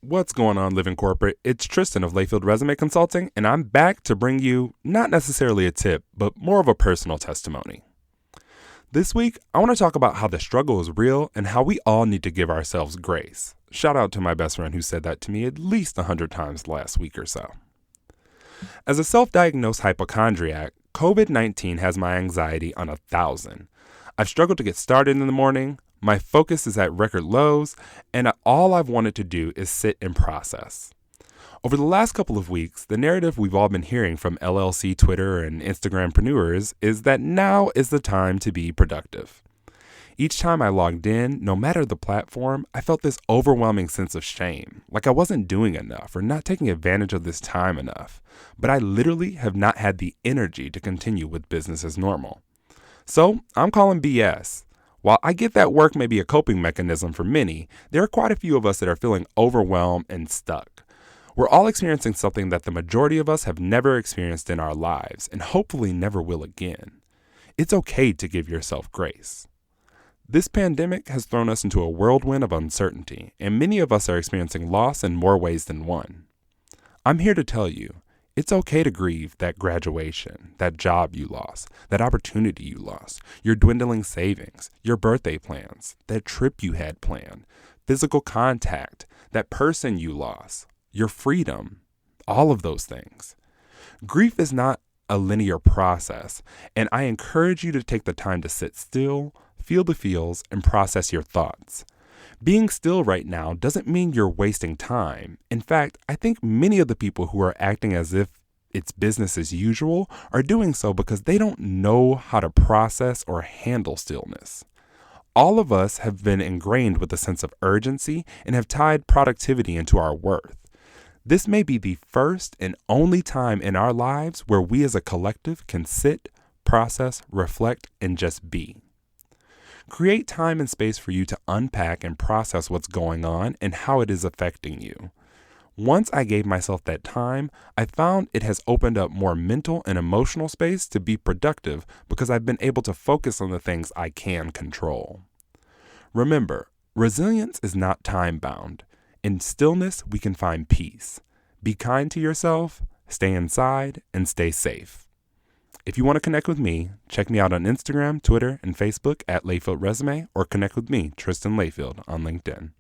What's going on, Living Corporate? It's Tristan of Layfield Resume Consulting, and I'm back to bring you not necessarily a tip, but more of a personal testimony. This week, I want to talk about how the struggle is real and how we all need to give ourselves grace. Shout out to my best friend who said that to me at least 100 times last week or so. As a self-diagnosed hypochondriac, COVID-19 has my anxiety on 1,000. I've struggled to get started in the morning. My focus is at record lows, and all I've wanted to do is sit and process. Over the last couple of weeks, the narrative we've all been hearing from LLC Twitter and Instagrampreneurs is that now is the time to be productive. Each time I logged in, no matter the platform, I felt this overwhelming sense of shame, like I wasn't doing enough or not taking advantage of this time enough. But I literally have not had the energy to continue with business as normal. So I'm calling BS. While I get that work may be a coping mechanism for many, there are quite a few of us that are feeling overwhelmed and stuck. We're all experiencing something that the majority of us have never experienced in our lives and hopefully never will again. It's okay to give yourself grace. This pandemic has thrown us into a whirlwind of uncertainty, and many of us are experiencing loss in more ways than one. I'm here to tell you, it's okay to grieve that graduation, that job you lost, that opportunity you lost, your dwindling savings, your birthday plans, that trip you had planned, physical contact, that person you lost, your freedom, all of those things. Grief is not a linear process, and I encourage you to take the time to sit still, feel the feels, and process your thoughts. Being still right now doesn't mean you're wasting time. In fact, I think many of the people who are acting as if it's business as usual are doing so because they don't know how to process or handle stillness. All of us have been ingrained with a sense of urgency and have tied productivity into our worth. This may be the first and only time in our lives where we as a collective can sit, process, reflect, and just be. Create time and space for you to unpack and process what's going on and how it is affecting you. Once I gave myself that time, I found it has opened up more mental and emotional space to be productive because I've been able to focus on the things I can control. Remember, resilience is not time-bound. In stillness, we can find peace. Be kind to yourself, stay inside, and stay safe. If you want to connect with me, check me out on Instagram, Twitter, and Facebook at Layfield Resume, or connect with me, Tristan Layfield, on LinkedIn.